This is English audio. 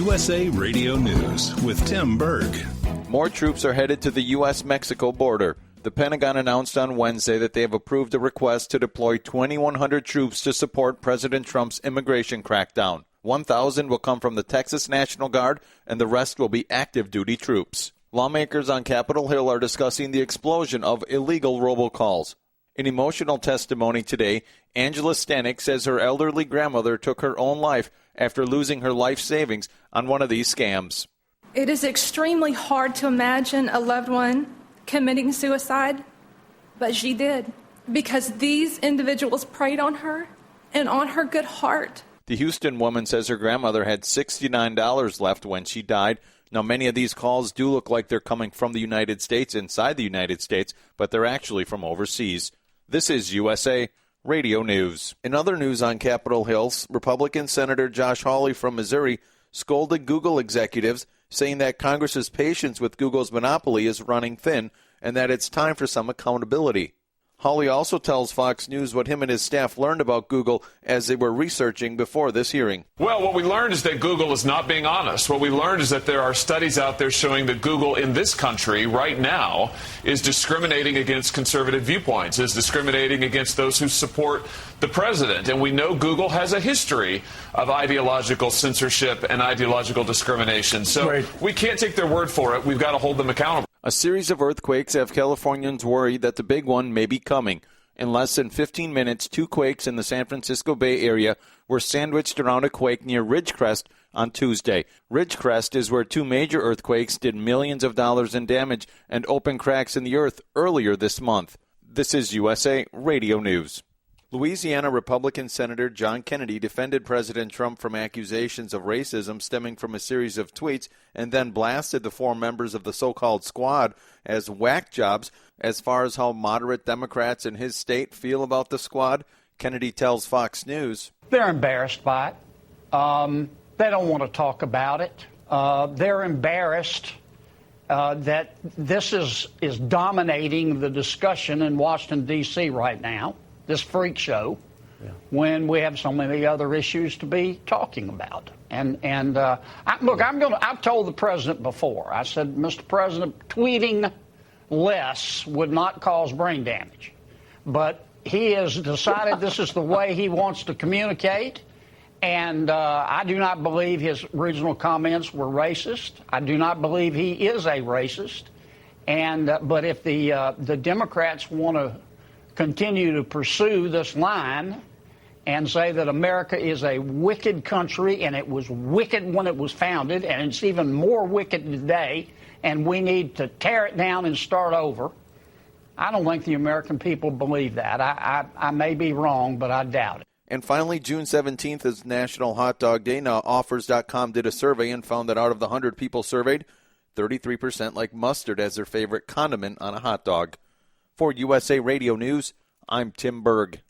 USA Radio News with Tim Berg. More troops are headed to the U.S.-Mexico border. The Pentagon announced on Wednesday that they have approved a request to deploy 2,100 troops to support President Trump's immigration crackdown. 1,000 will come from the Texas National Guard, and the rest will be active duty troops. Lawmakers on Capitol Hill are discussing the explosion of illegal robocalls. In emotional testimony today, Angela Stanek says her elderly grandmother took her own life after losing her life savings on one of these scams. It is extremely hard to imagine a loved one committing suicide, but she did, because these individuals preyed on her and on her good heart. The Houston woman says her grandmother had $69 left when she died. Now, many of these calls do look like they're coming from the United States, inside the United States, but they're actually from overseas. This is USA Radio News. In other news on Capitol Hill, Republican Senator Josh Hawley from Missouri scolded Google executives, saying that Congress's patience with Google's monopoly is running thin and that it's time for some accountability. Hawley also tells Fox News what him and his staff learned about Google as they were researching before this hearing. Well, what we learned is that Google is not being honest. What we learned is that there are studies out there showing that Google in this country right now is discriminating against conservative viewpoints, is discriminating against those who support the president. And we know Google has a history of ideological censorship and ideological discrimination. So we can't take their word for it. We've got to hold them accountable. A series of earthquakes have Californians worried that the big one may be coming. In less than 15 minutes, 2 quakes in the San Francisco Bay Area were sandwiched around a quake near Ridgecrest on Tuesday. Ridgecrest is where 2 major earthquakes did millions of dollars in damage and opened cracks in the earth earlier this month. This is USA Radio News. Louisiana Republican Senator John Kennedy defended President Trump from accusations of racism stemming from a series of tweets and then blasted the 4 members of the so-called squad as whack jobs. As far as how moderate Democrats in his state feel about the squad, Kennedy tells Fox News, they're embarrassed by it. They don't want to talk about it. They're embarrassed that this is dominating the discussion in Washington, D.C. right now. This freak show, when we have so many other issues to be talking about. I've told the president before. I said, Mr. President, tweeting less would not cause brain damage. But he has decided this is the way he wants to communicate. And I do not believe his original comments were racist. I do not believe he is a racist. But if the Democrats want to continue to pursue this line and say that America is a wicked country and it was wicked when it was founded and it's even more wicked today and we need to tear it down and start over, I don't think the American people believe that. I may be wrong, but I doubt it. And finally, June 17th is National Hot Dog Day. Now, Offers.com did a survey and found that out of the 100 people surveyed, 33% like mustard as their favorite condiment on a hot dog. For USA Radio News, I'm Tim Berg.